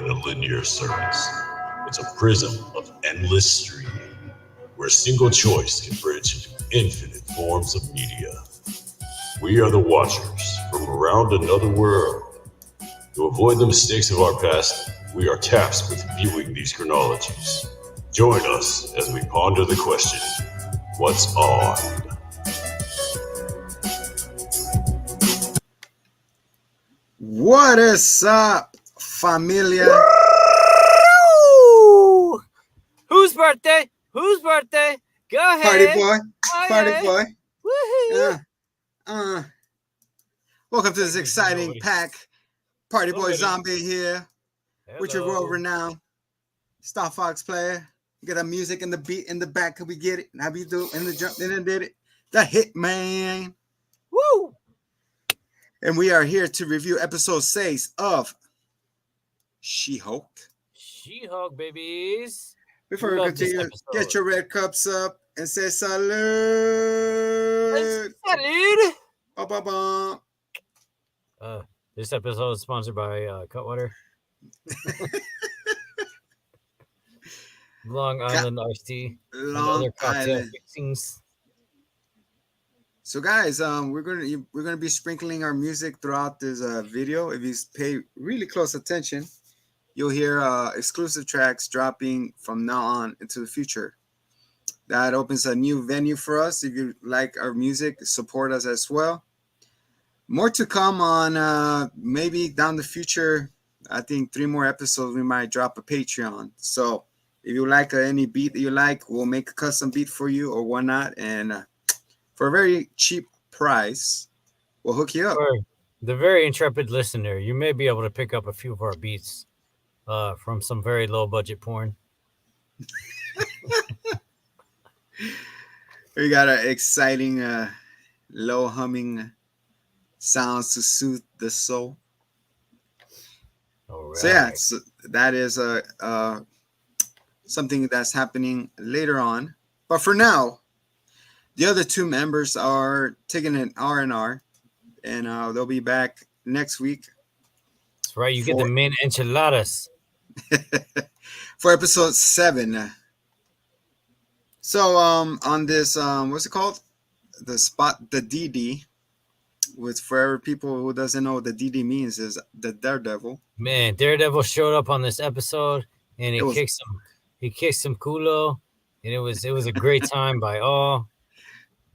than a linear surface. It's a prism of endless streaming, where a single choice can bridge into infinite forms of media. We are the Watchers from around another world. To avoid the mistakes of our past, we are tasked with viewing these chronologies. Join us as we ponder the question, what's on? What is up, familia? Woo! Whose birthday? Whose birthday? Go ahead. Party boy. Oh, Party yeah. boy. Woohoo! Welcome to this exciting Nobody. pack. Party boy Nobody. Zombie here with your Hello. world-renowned Star Fox player. You get the music and the beat in the back. Can we get it? How we do? And the jump in and did it. The Hitman. Woo! And we are here to review episode 6 of She-Hulk. She-Hulk, babies. Before we Love this continue, episode. get your red cups up and say salud. Salud. Ba-ba-ba. This episode is sponsored by Cutwater. Long Island iced tea and Long other cocktail Island. fixings. So guys, we're gonna be sprinkling our music throughout this video. If you pay really close attention, you'll hear exclusive tracks dropping from now on into the future. That opens a new venue for us. If you like our music, support us as well. More to come on maybe down the future. I think 3 more episodes we might drop a Patreon. So if you like any beat that you like, we'll make a custom beat for you or whatnot. And for a very cheap price, we'll hook you up. For the very intrepid listener, you may be able to pick up a few of our beats from some very low budget porn. We got an exciting, low humming sounds to soothe the soul. All right. So yeah, that is something that's happening later on. But for now, the other 2 members are taking an R&R, and they'll be back next week That's right. You get the mint enchiladas. for episode 7. So on this what's it called? The DD. With for people who doesn't know what the DD means is the Daredevil. Man, Daredevil showed up on this episode and It was- he kicked some culo, and it was a great time by all.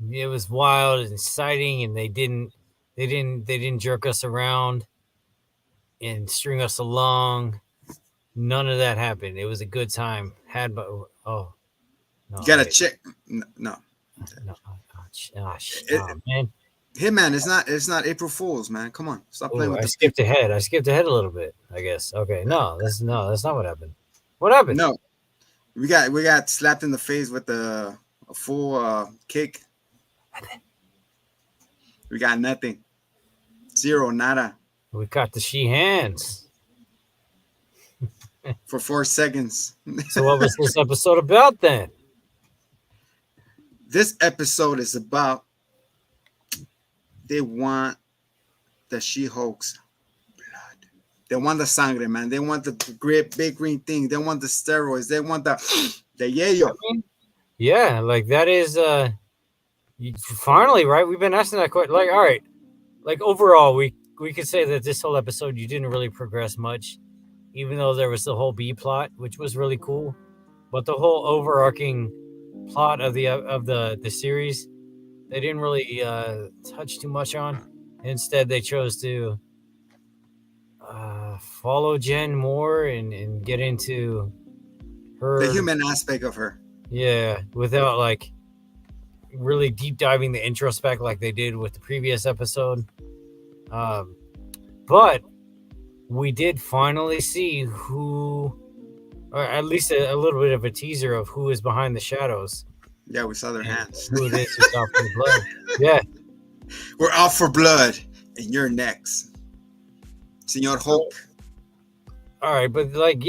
It was wild and exciting, and they didn't jerk us around and string us along. None of that happened. It was a good time. No, You gotta wait. check. No, Man. Hitman, it's not April Fools, man. Come on, stop playing Ooh, with I the skipped ahead. I skipped ahead a little bit, I guess. Okay, that's not what happened. What happened? No, we got slapped in the face with a full kick. We got nothing. 0, nada We caught the she hands. for 4 seconds. So what was this episode about then? This episode is about they want the She-Hulk's blood. They want the sangre, man. They want the great big green thing. They want the steroids. They want the yayo. Yeah, like that is finally, right? We've been asking that question. Like, all right, like overall, we could say that this whole episode you didn't really progress much, even though there was the whole B plot, which was really cool. But the whole overarching plot of the series, they didn't really touch too much on. Instead, they chose to follow Jen more and get into her The human aspect of her. Yeah, without like really deep diving the introspect like they did with the previous episode. But we did finally see who, or at least a little bit of a teaser of who is behind the shadows. Yeah, we saw their and hands. Who it is who's out for the blood. Yeah. We're out for blood, and you're next, Senor Hulk. All right, but like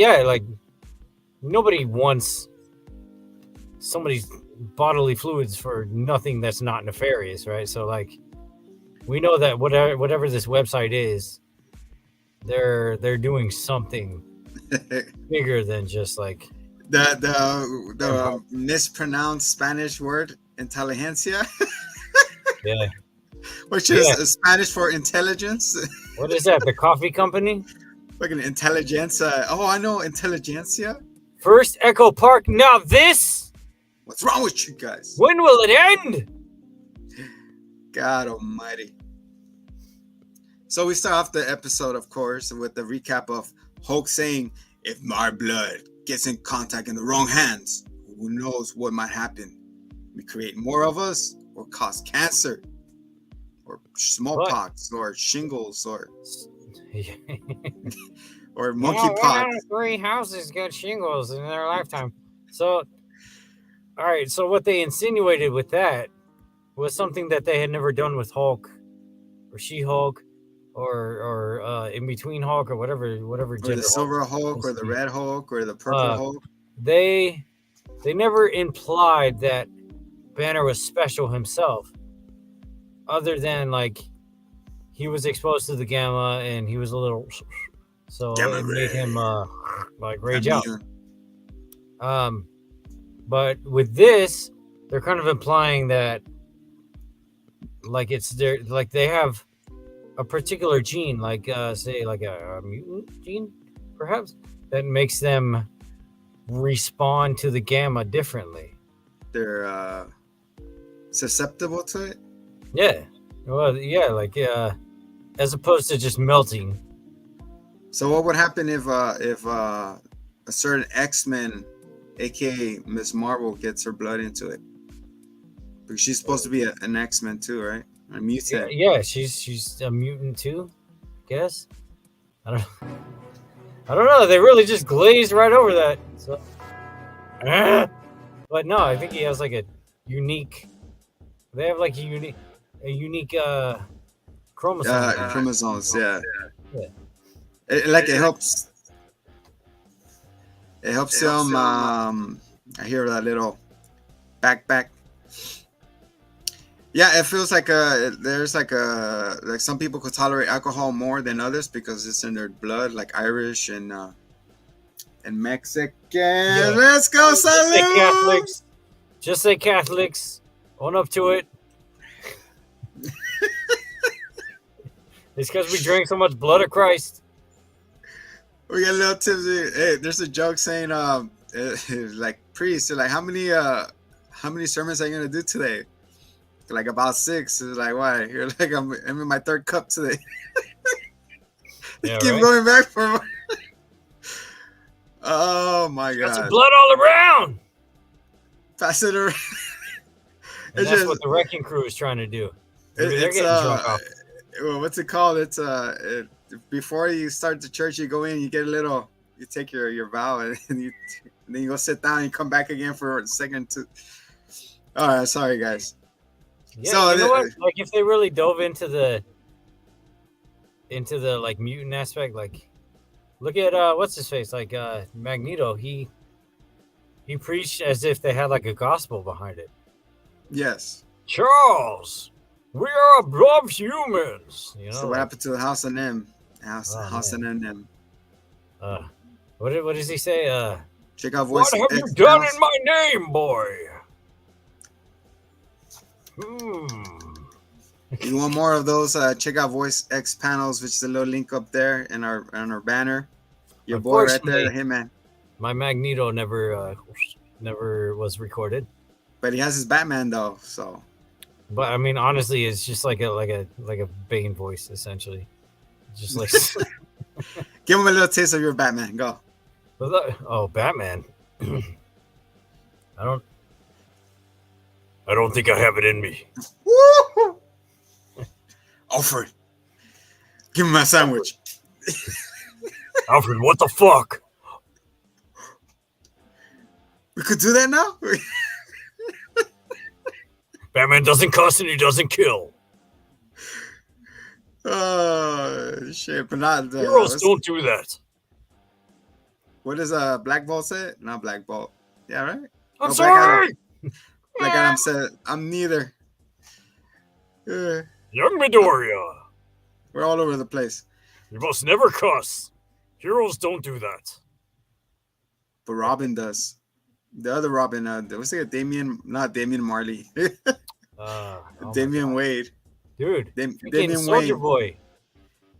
nobody wants somebody's bodily fluids for nothing that's not nefarious, right? So like we know that whatever this website is, they're doing something bigger than just like the mispronounced Spanish word inteligencia, yeah. which is Spanish for intelligence. What is that? The coffee company? Fucking intelligentsia. Oh, I know intelligentsia. First Echo Park. Now this. What's wrong with you guys? When will it end? God Almighty. So we start off the episode, of course, with the recap of Hulk saying, "If my blood gets in contact in the wrong hands, who knows what might happen? We create more of us, or cause cancer, or smallpox, or shingles, or monkeypox." 3 houses got shingles in their lifetime. So, all right. So what they insinuated with that was something that they had never done with Hulk, or She-Hulk, or In Between Hulk, or whatever Or gender the Silver Hulk, or the Red Hulk, or the Purple Hulk. They never implied that Banner was special himself, other than like he was exposed to the gamma and he was a little, so Gamma it made him like rage out. But with this, they're kind of implying that like it's their, like they have a particular gene, like say like a mutant gene, perhaps, that makes them respond to the gamma differently. They're susceptible to it. Yeah. Well, yeah, like as opposed to just melting. So what would happen if a certain X-Men, aka Miss Marvel, gets her blood into it? Because she's supposed to be an X-Men too, right? A mutant. Yeah, she's a mutant too, guess. I don't know. They really just glazed right over that. So, but no, I think he has like a unique. They have like a unique chromosome. Chromosomes, yeah. Yeah. It helps. It helps them. I hear that little back. Yeah, it feels like there's like some people could tolerate alcohol more than others because it's in their blood, like Irish and Mexican. Yeah. Let's go, salud! Just say Catholics. Own up to it. It's because we drank so much blood of Christ. We get a little tipsy. Hey, there's a joke saying, like priest, like how many sermons are you gonna do today? Like about 6. It's like, why? You're like, I'm in my 3rd cup today. Yeah, keep right? going back for more. Oh my God! Got some blood all around. Pass it around. And that's what the wrecking crew is trying to do. They're getting drunk off. Well, what's it called? It's before you start the church, you go in, you get a little, you take your vow, and then you go sit down and you come back again for a second to. All right, sorry guys. Yeah, so you know what? Like if they really dove into the like mutant aspect, like look at what's his face, like Magneto. He preached as if they had like a gospel behind it. Yes. Charles, we are above humans. You know. So what happened to the House of M? House of M. What does he say? Check out voice. What have you done in my name, boy? You want more of those? Check out Voice X panels, which is a little link up there in our banner. Your boy right there, Hitman. My Magneto never was recorded. But he has his Batman though, so. But I mean, honestly, it's just like a Bane voice, essentially. Just like. Give him a little taste of your Batman. Go. Oh, Batman. I don't think I have it in me. Woo! Alfred, give me my sandwich. Alfred, what the fuck? We could do that now? Batman doesn't cuss and he doesn't kill. Oh, shit. But not heroes don't do that. What does Black Bolt say? Not Black Bolt. Yeah, right? I'm sorry. Black Adam said, I'm neither. Young Midoriya. We're all over the place. You must never cuss. Heroes don't do that. but Robin does. The other Robin, what's it? Not Damian Marley. Oh my Damian God. Wade. Dude, Damian Soldier Wade. Boy.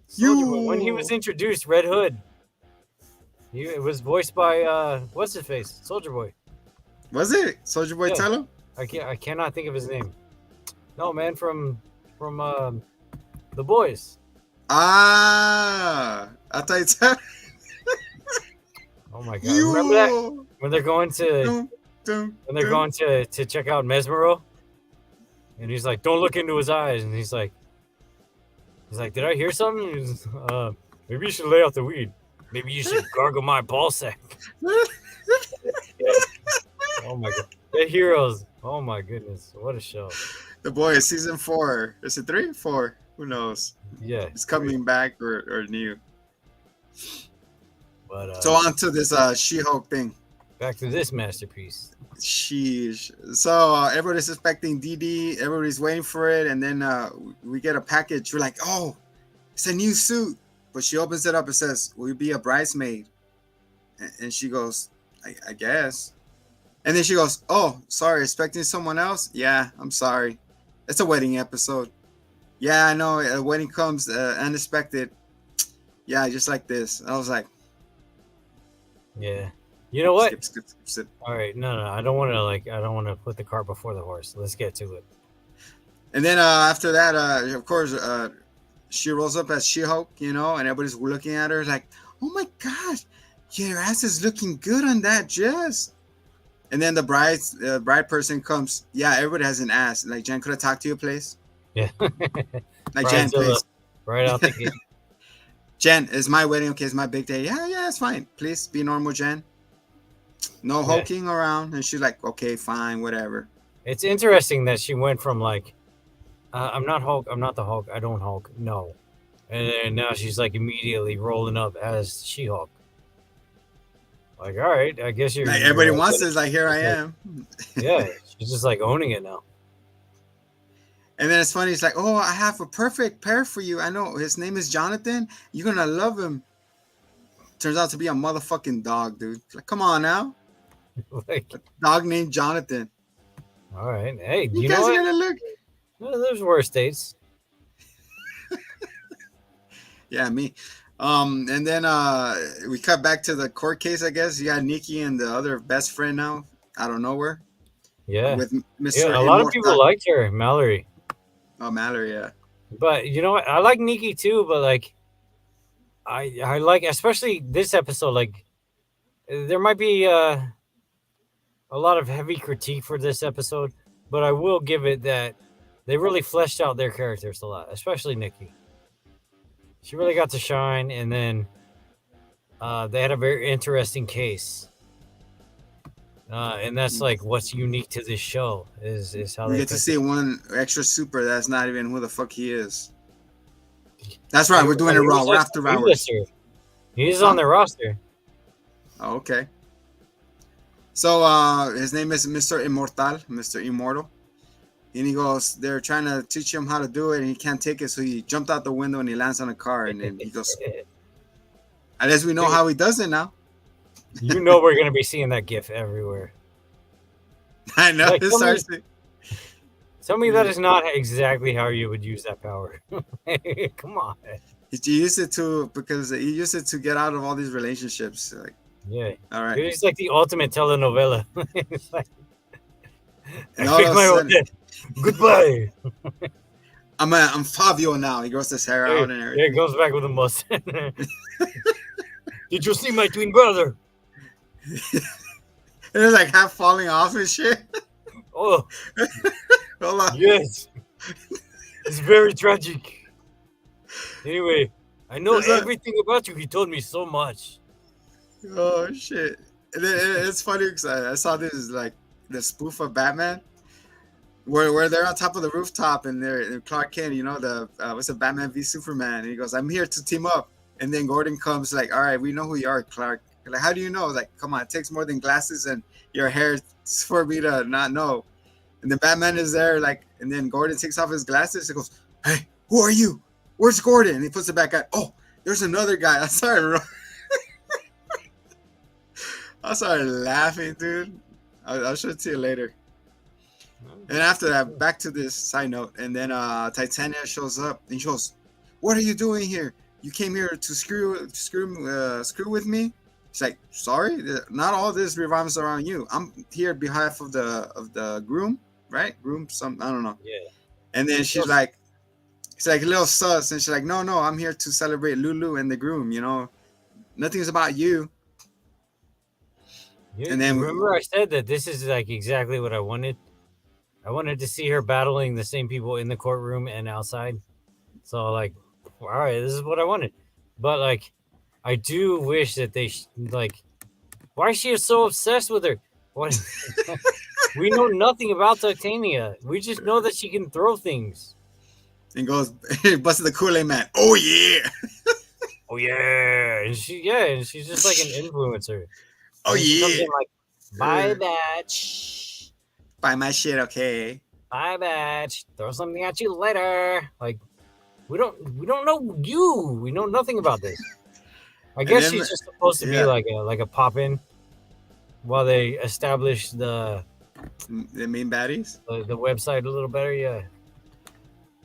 Soldier Boy. When he was introduced, Red Hood. It was voiced by what's his face? Soldier Boy. Was it Soldier Boy? Yeah. Tell him. I cannot think of his name. No, man, from The Boys. I thought you said. Oh my God! Remember that when they're going to check out Mesmero, and he's like, "Don't look into his eyes," and he's like, "Did I hear something?" He's, maybe you should lay off the weed. Maybe you should gargle my ball sack. Oh my God! The Heroes. Oh my goodness! What a show. The Boys season 4. Is it 3? 4? Who knows? Yeah, it's coming back or new. But so on to this She-Hulk thing. Back to this masterpiece. Sheesh. So everybody's expecting DD. Everybody's waiting for it, and then we get a package. We're like, oh, it's a new suit. But she opens it up and says, "Will you be a bridesmaid?" And she goes, I guess. And then she goes, "Oh, sorry, expecting someone else? Yeah, I'm sorry. It's a wedding episode. Yeah, I know. A wedding comes unexpected. Yeah, just like this." I was like, yeah. You know what? Skip. All right, no, I don't want to put the cart before the horse. Let's get to it. And then after that, of course, she rolls up as She-Hulk, and everybody's looking at her like, "Oh my God, your ass is looking good on that dress." And then the bride person comes. Yeah, everybody has an ass. Like, Jen, could I talk to you, please? Yeah. Like, Jen, please. Right out the gate. Jen, it's my wedding. Okay, it's my big day. Yeah, it's fine. Please be normal, Jen. No hulking around. And she's like, okay, fine, whatever. It's interesting that she went from like, I'm not Hulk. I'm not the Hulk. I don't Hulk. No. And then now she's like immediately rolling up as She-Hulk. Like, all right, I guess you're. Like, everybody wants this. Like, here I am. Yeah, she's just like owning it now. And then it's funny. It's like, oh, I have a perfect pair for you. I know his name is Jonathan. You're gonna love him. Turns out to be a motherfucking dog, dude. Like, come on now. Like, a dog named Jonathan. All right, hey, you guys know are gonna look. No, there's worse dates. Yeah, me. And then we cut back to the court case, I guess. You got Nikki and the other best friend now out of nowhere. Yeah. With Mr. Yeah, a lot of people liked her, Mallory. Oh, Mallory, yeah. But you know what? I like Nikki too, but like I like, especially this episode, like there might be a lot of heavy critique for this episode, but I will give it that they really fleshed out their characters a lot, especially Nikki. She really got to shine, and then they had a very interesting case. And that's like what's unique to this show is how we get to see one extra super that's not even who the fuck he is. That's right, we're doing it raw. We're after hours. He's on the roster. Oh, okay. So his name is Mr. Immortal. And he goes, they're trying to teach him how to do it, and he can't take it, so he jumped out the window and he lands on a car, and then he goes, I guess we know how he does it now. You know we're going to be seeing that GIF everywhere. I know. Like, tell me that is not exactly how you would use that power. Come on. He used it to get out of all these relationships. Like, yeah. All right. It's like the ultimate telenovela. It's like, goodbye. I'm Fabio now. He grows his hair out and everything. Yeah, he goes back with a mustache. Did you see my twin brother? It was like half falling off and shit. Oh, hold on. Yes, it's very tragic. Anyway, I know everything about you. He told me so much. Oh shit! It's funny because I saw this like the spoof of Batman, where they're on top of the rooftop and they're Clark Kent, what's the Batman v Superman, and he goes, "I'm here to team up," and then Gordon comes like, "All right, we know who you are, Clark." Like, how do you know? Like, come on, it takes more than glasses and your hair for me to not know. And then Batman is there, like, and then Gordon takes off his glasses and goes, "Hey, who are you? Where's Gordon?" And he puts it back on. Oh, there's another guy. I'm sorry, bro. I started laughing, dude. I'll show it to you later. And after that, back to this side note, and then Titania shows up and she goes, "What are you doing here? You came here to screw with me?" She's like, "Sorry, not all this revolves around you. I'm here on behalf of the groom, right? Groom, some I don't know." Yeah. And then she's like a little sus, and she's like, "No, I'm here to celebrate Lulu and the groom. You know, nothing's about you." And then remember I said that this is like exactly what I wanted. I wanted to see her battling the same people in the courtroom and outside. So like, all right, this is what I wanted. But like, I do wish that they like. Why is she so obsessed with her? What? We know nothing about Titania. We just know that she can throw things. And goes, busted the Kool-Aid man. Oh yeah. Oh yeah, and she's just like an influencer. Oh and she comes yeah. in like, bye batch. Buy my shit, okay? Bye batch. Throw something at you later. Like, we don't know you. We know nothing about this. I guess then, she's just supposed to be like a pop in while they establish the main baddies, the website a little better. Yeah.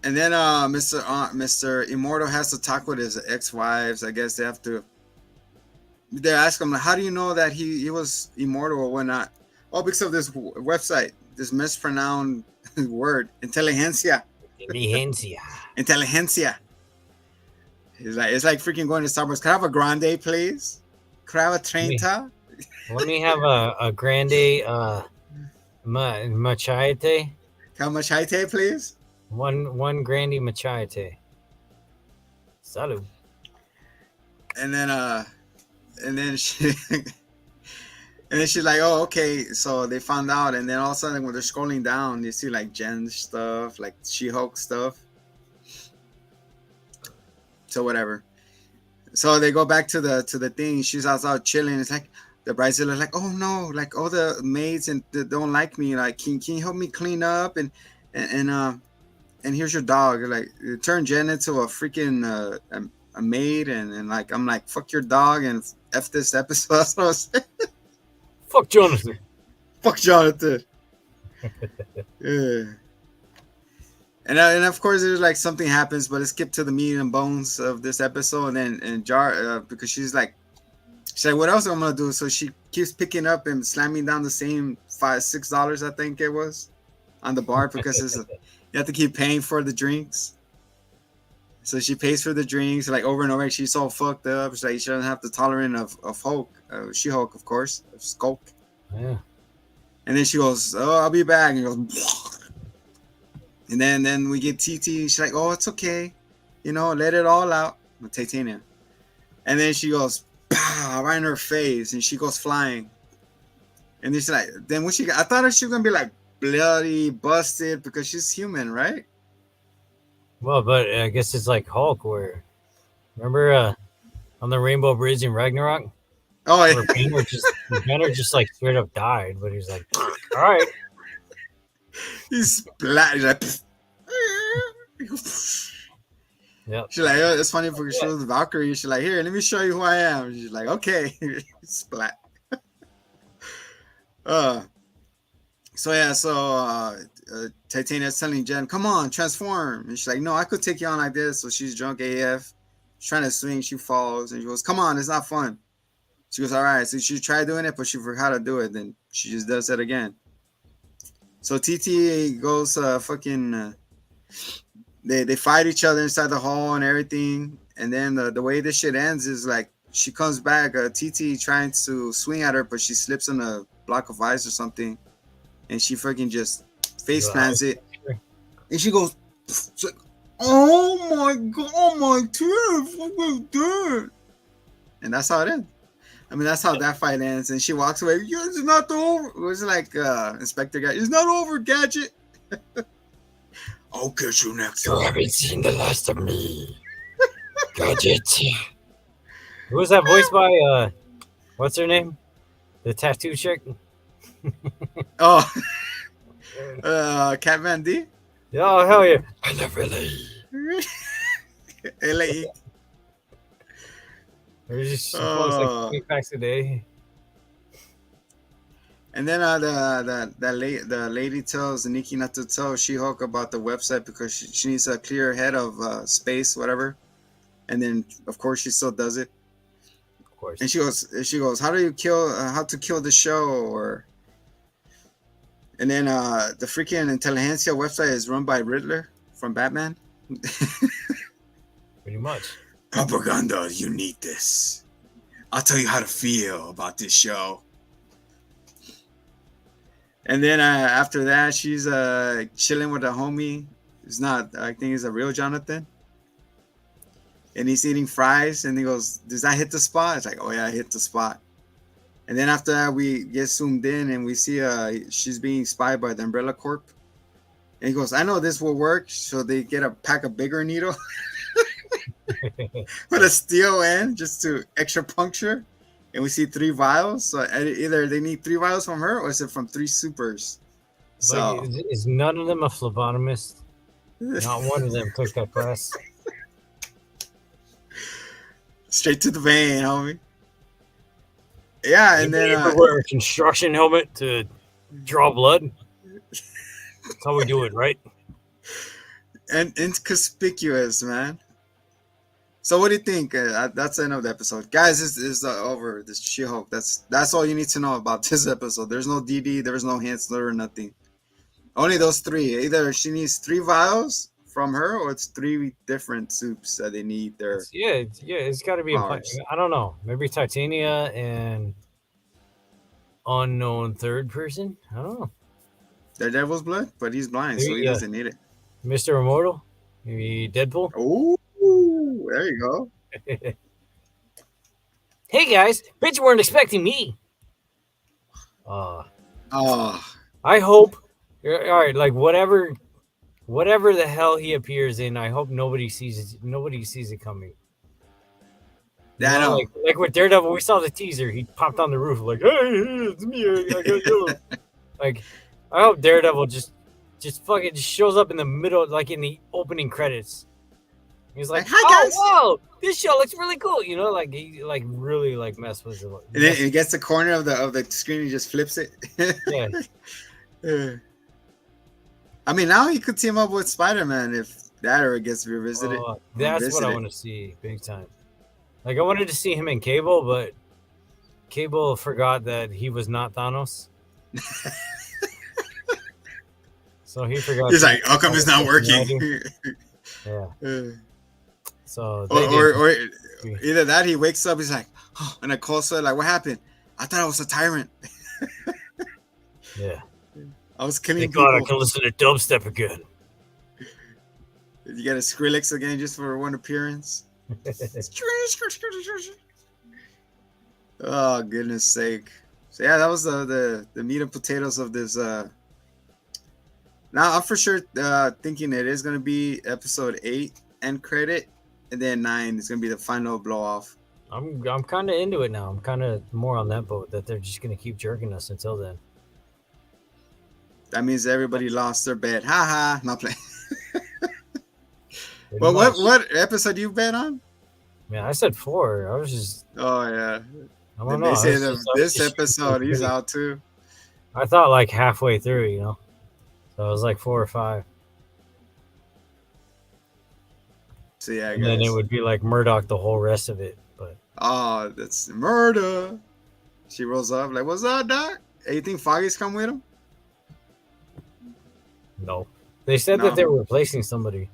And then Mr. Immortal has to talk with his ex-wives. I guess they have to. They ask him, how do you know that he was immortal or whatnot? Oh, because of this website, this mispronounced word, inteligencia. Inteligencia. It's like freaking going to Starbucks. Can I have a grande, please? Can I have a 30? Let me have a grande machete. Can I have machete, please? One grande machete. Salud. And then she and then she's like, oh, okay. So they found out, and then all of a sudden when they're scrolling down, you see like Jen's stuff, like She-Hulk stuff. So whatever. So they go back to the thing. She's outside chilling. It's like the bridezilla like, oh no, like all the maids and they don't like me. Like, can you help me clean up? And here's your dog. Like, turn Jen into a freaking a maid, and like I'm like, fuck your dog and F this episode. That's what I was saying. Fuck Jonathan. Fuck Jonathan. Yeah. And of course there's like something happens, but it's skipped to the meat and bones of this episode, and Jar because she's like, what else am I gonna do? So she keeps picking up and slamming down the same $5-6 I think it was on the bar, because you have to keep paying for the drinks. So she pays for the drinks like over and over. She's all fucked up. She's like, she doesn't have the tolerance of Hulk, She-Hulk, of course, of Skulk. Yeah. And then she goes, oh, I'll be back. And he goes, and then we get TT. She's like, oh, it's okay, let it all out with Titania. And then she goes, pow, right in her face, and she goes flying. And then she's like, then when I thought she was gonna be like bloody, busted, because she's human, right? Well, but I guess it's like Hulk, where remember on the Rainbow Bridge in Ragnarok? Oh, yeah. Where Banner just like straight up died, but he's like, all right. He's splat. He's like, yeah. She's like, oh, it's funny because she was Valkyrie. She's like, here, let me show you who I am. She's like, okay, splat. Titania's telling Jen, come on, transform. And she's like, no, I could take you on like this. So she's drunk AF. She's trying to swing. She falls. And she goes, come on, it's not fun. She goes, all right. So she tried doing it, but she forgot how to do it. Then she just does it again. So TT goes they fight each other inside the hall and everything. And then the way this shit ends is like she comes back, TT trying to swing at her, but she slips on a block of ice or something. And she fucking just face plants it. And she goes, like, oh my God, my teeth, what was that? And that's how it ends. I mean, that's how that fight ends. And she walks away. Yeah, it's not over. It was like Inspector Gadget. It's not over, Gadget. I'll catch you next time. You haven't seen the last of me, Gadget. Who was that voiced by? What's her name? The tattoo chick. Oh, Cat Van D. Oh, hell yeah! I love LA. LA. There's just like 3 packs a day. And then the lady tells Nikki not to tell She-Hulk about the website because she needs a clear head of space, whatever. And then of course she still does it. Of course. And she goes, how to kill the show, or. And then the freaking Intelligentsia website is run by Riddler from Batman. Pretty much. Propaganda, you need this. I'll tell you how to feel about this show. And then after that, she's chilling with a homie. It's not, I think it's a real Jonathan. And he's eating fries, and he goes, does that hit the spot? It's like, oh yeah, I hit the spot. And then after that, we get zoomed in, and we see she's being spied by the Umbrella Corp. And he goes, I know this will work. So they get a pack of bigger needle with a steel end just to extra puncture. And we see 3 vials. So either they need 3 vials from her, or is it from 3 supers? So Like, is none of them a phlebotomist? Not one of them took that class. Straight to the vein, homie. Yeah, and then ever wear a construction helmet to draw blood. That's how we do it, right? And inconspicuous, man. So what do you think? That's the end of the episode, guys. This is over. This She-Hulk. That's all you need to know about this episode. There's no DD. There's no Hansler or nothing. Only those 3. Either she needs 3 vials from her, or it's 3 different soups that they need there. It's got to be. I don't know. Maybe Titania and unknown third person. I don't know. Daredevil's blood, but he's blind, so he doesn't need it. Mr. Immortal, maybe Deadpool. Oh, there you go. Hey guys, bet you weren't expecting me. I hope. All right, like whatever the hell he appears in, I hope nobody sees it coming. Yeah, I know. Like with Daredevil, we saw the teaser. He popped on the roof like, "Hey, it's me. I got yellow." Like, I hope Daredevil just fucking shows up in the middle, like in the opening credits. He's like, "Hi guys! Oh, wow, this show looks really cool." You know, like he like really like mess with it. And then he gets the corner of the screen and just flips it. Yeah. I mean, now he could team up with Spider-Man if that ever gets revisited. That's what I want to see big time. Like, I wanted to see him in Cable, but Cable forgot that he was not Thanos. So he forgot. He's like, how come it's not working? Yeah. So or either that, he wakes up, he's like, oh, and I call her like, what happened? I thought I was a tyrant. Yeah. I was killing Thank people. God I can listen to dubstep again. You get a Skrillex again just for one appearance. Oh, goodness sake. So yeah, that was the meat and potatoes of this. Now I'm for sure thinking it is going to be episode 8 end credit, and then 9 is going to be the final blow off. I'm kind of into it now. I'm kind of more on that boat that they're just going to keep jerking us until then. That means everybody lost their bet. Ha ha. Not playing. Well, what episode you bet on? Man, I said 4. I was just. Oh yeah. I don't know. They say this episode he's out too. I thought like halfway through, you know. So it was like 4 or 5. So yeah, and then it would be like Murdoch the whole rest of it. But that's murder. She rolls up like, "What's up, Doc? Hey, you think Foggy's come with him?" No, they said that they were replacing somebody.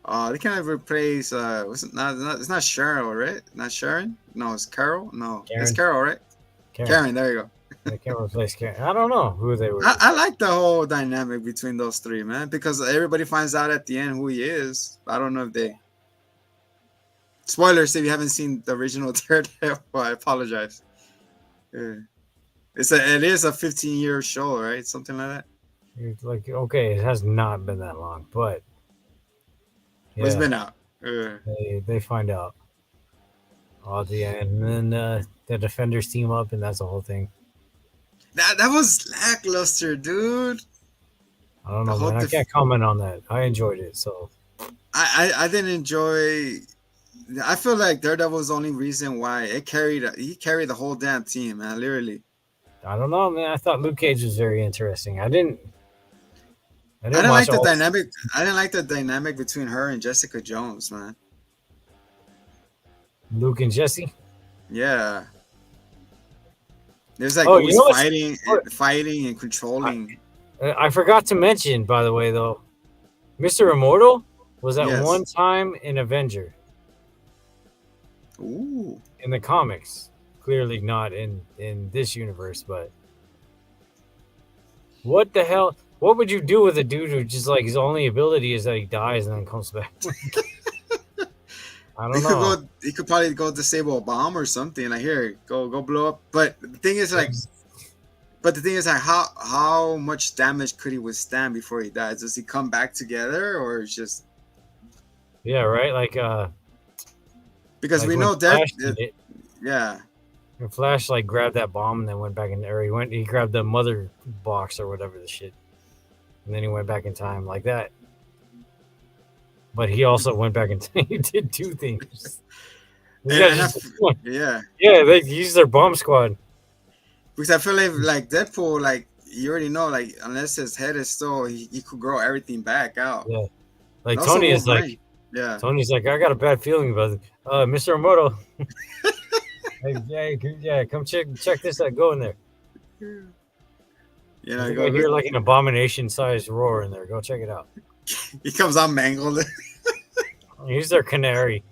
They can't replace. It's not Cheryl, right? Not Sharon. No, it's Carol. No, Karen. It's Carol, right? Karen. There you go. They can't replace Karen. I don't know who they were. I like the whole dynamic between those 3, man, because everybody finds out at the end who he is. I don't know if they. Spoilers if you haven't seen the original Daredevil. I apologize. Yeah. It is a 15-year show, right? Something like that. It's like, okay, it has not been that long, but it's been out. They find out at the end, and then the Defenders team up, and that's the whole thing. That was lackluster, dude. I don't know, man. I can't comment on that. I enjoyed it, so I didn't enjoy. I feel like Daredevil was the only reason why he carried the whole damn team, man. Literally, I don't know, man. I thought Luke Cage was very interesting. I didn't I didn't watch like the all. dynamic. I didn't like the dynamic between her and Jessica Jones, man. Luke and Jesse. Yeah, there's like Oh, you always know what's fighting and controlling. I forgot to mention, by the way, though, Mr. Immortal was at Yes. one time an Avenger Ooh, in the comics. Clearly not in this universe, but what the hell? What would you do with a dude who just like his only ability is that he dies and then comes back? I don't know. He could probably go disable a bomb or something. Like here, go blow up. But the thing is like, how much damage could he withstand before he dies? Does he come back together or just Yeah, right. Like because like we when know that? Flash did it. Yeah, When Flash like grabbed that bomb and then went back in there. He grabbed the mother box or whatever the shit, and then he went back in time like that. But he also went back in time. He did two things. yeah. Yeah, they used their bomb squad. Because I feel like Deadpool, like you already know, like unless his head is still, he could grow everything back out. Yeah, like And also Tony is Wolverine. like, Yeah. Tony's like, I got a bad feeling about it. Mr. Immortal. Like, yeah, come check this out. Go in there. You I know, think I hear like an abomination-sized roar in there. Go check it out. he comes out mangled. He's their canary.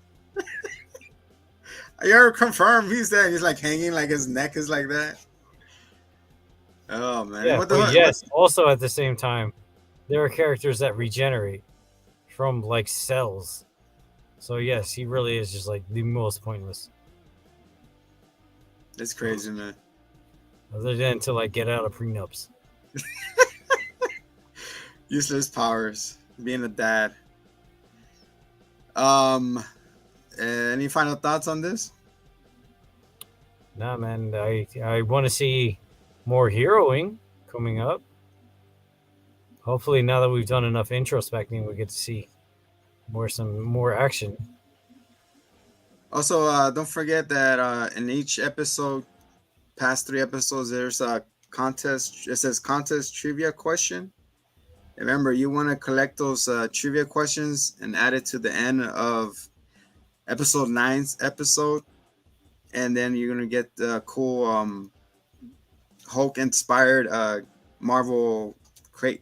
You're confirmed he's there. He's like hanging, like his neck is like that. Oh man. Yeah, What the but fuck? yes, also at the same time, there are characters that regenerate from like cells. So yes, he really is just like the most pointless. It's crazy, man. Other than to like get out of prenups. Useless powers. Being a dad. Any final thoughts on this? Nah, man, I want to see more heroing coming up. Hopefully, now that we've done enough introspecting, we get to see some more action. Also, don't forget that in each episode, past 3 episodes, there's a contest. It says contest trivia question. Remember, you want to collect those trivia questions and add it to the end of episode 9's episode, and then you're gonna get the cool Hulk inspired Marvel crate.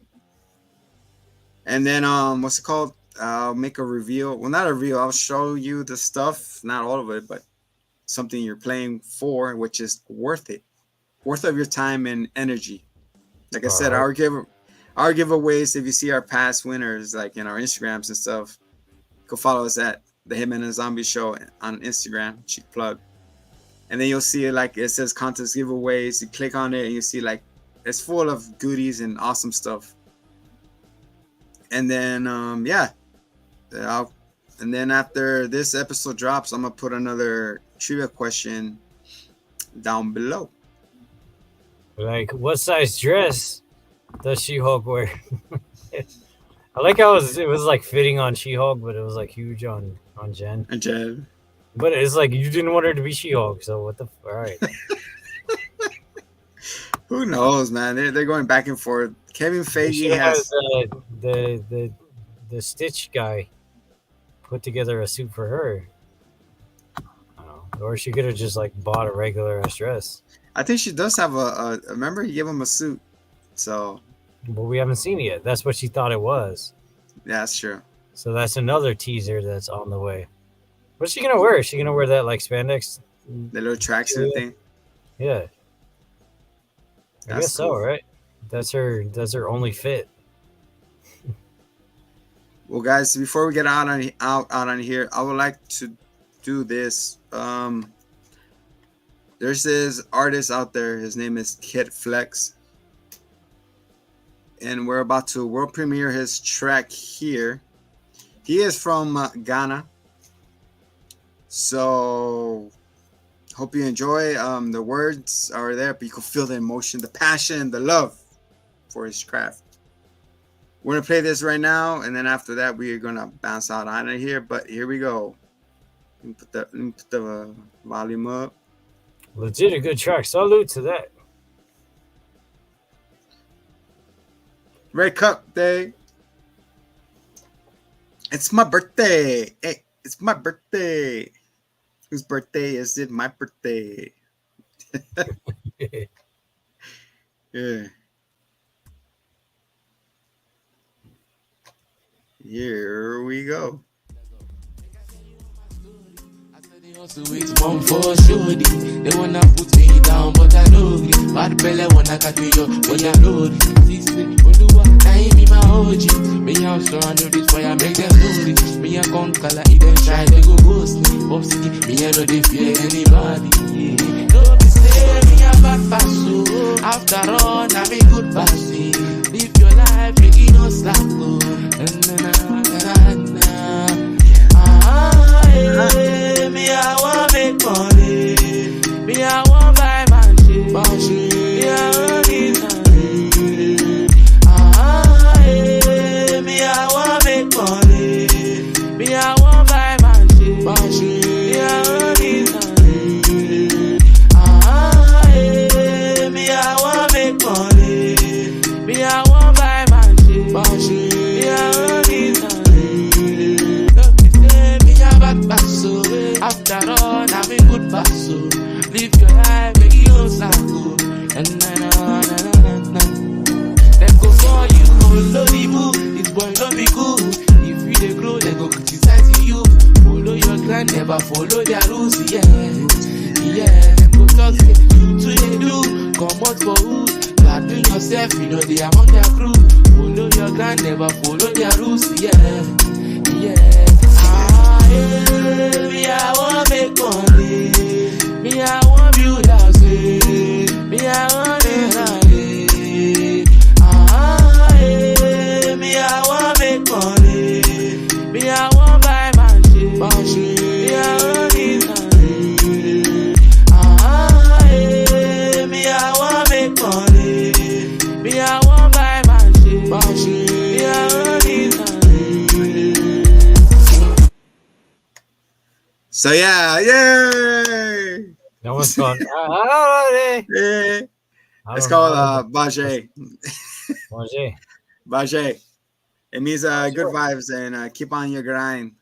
And then what's it called? I'll make a reveal. Well, not a reveal. I'll show you the stuff, not all of it, but something you're playing for, which is worth it, worth of your time and energy. Like I said, right. our giveaways. If you see our past winners, like in our Instagrams and stuff, go follow us at the Hitman and Zombie Show on Instagram. Cheap plug. And then you'll see like it says contest giveaways. You click on it and you see like it's full of goodies and awesome stuff. And then and then after this episode drops, I'm gonna put another trivia question down below. Like, what size dress does She-Hulk wear? I like how it was like fitting on She-Hulk, but it was like huge on Jen. And Jen. But it's like you didn't want her to be She-Hulk, so what the all right. Who knows, man? They're going back and forth. Kevin Feige She has the Stitch guy put together a suit for her. I don't know. Or she could have just like bought a regular ass dress. I think she does have a remember he gave him a suit. So But we haven't seen it yet. That's what she thought it was. yeah, that's true. So that's another teaser that's on the way. What's she gonna wear? Is she gonna wear that like spandex? The little tracksuit thing. Yeah. I That's guess so, cool. right? That's her only fit. Well, guys, before we get out on here, I would like to do this. There's this artist out there. His name is Kid Flex, and we're about to world premiere his track here. He is from Ghana, so hope you enjoy. The words are there, but you can feel the emotion, the passion, the love for his craft. We're gonna play this right now, and then after that, we are gonna bounce out on it here. But here we go. Let me put the volume up. Legit a good track. Salute to that. Red Cup Day. It's my birthday. Hey, it's my birthday. Whose birthday is it? My birthday. Yeah. Here we go. So it's one for sure. They wanna put me down, but I know it. Bad belly wanna cut me up, but I know it. This way, I be my OG. Me I'm surrounded this fire, make them know it. Me I come color, if they try, they go ghost me. Popsy, me I know they fear anybody. Don't be scared, me a bad pass. So after all, I'm a good pass. Live your life, make it no slack. Me I want make money. Me I want buy my shit. Me I want this money. Me I want make money. Me I want buy my shit. Me I want this money. Me I want make money. Me I want buy my shit. Me I want this money. Don't be scared, me a bad back so. After all, I'm a good passo. Live your life, make it no cycle. And them go for you, follow the move. This boy don't be cool. If you they grow, they go criticize you. Follow your grind, never follow their rules. Yeah, them go talk, say, you too they do. Come out for who? You are doing yourself, you know they among their crew. Follow your grind, never follow their rules. Yeah. Me I want make money. Me I want build house. Me I want it. Me I want make money. Me I want buy my shit. Me I want it. Me I want make money. Me I want buy my shit. Me I want it. So yeah, yay! That one's called. Yeah. It's called Bajé. Bajé. It means good vibes and keep on your grind.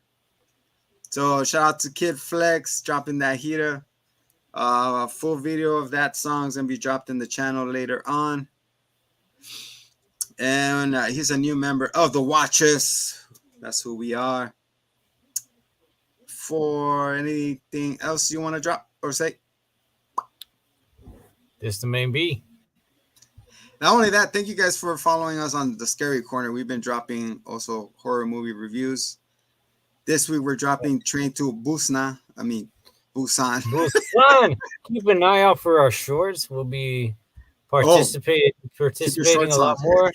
So shout out to Kid Flex dropping that heater. A full video of that song is gonna be dropped in the channel later on. And he's a new member of the Watchers. That's who we are. For anything else you want to drop or say? This the main B. Not only that, thank you guys for following us on the Scary Corner. We've been dropping also horror movie reviews. This week we're dropping Train to Busan. Busan. Keep an eye out for our shorts. We'll be participating a lot more,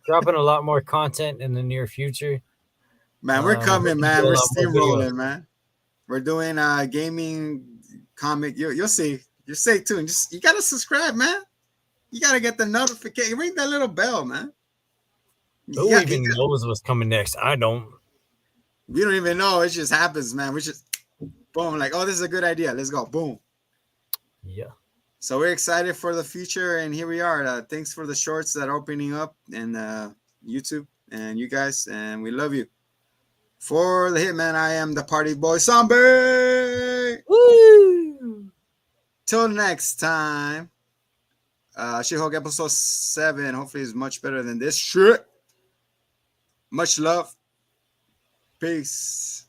dropping a lot more content in the near future. Man, we're coming, man. We're steamrolling, man. We're doing gaming, comic. You'll see. You stay tuned. You gotta subscribe, man. You gotta get the notification. Ring that little bell, man. Who even knows what's coming next? I don't. We don't even know. It just happens, man. We just boom, like, oh, this is a good idea. Let's go. Boom. Yeah. So we're excited for the future, and here we are. Thanks for the shorts that are opening up and YouTube and you guys, and we love you. For the Hitman, I am the party boy, Zombie. Woo! Till next time. She-Hulk episode 7. Hopefully it's much better than this shit. Much love. Peace.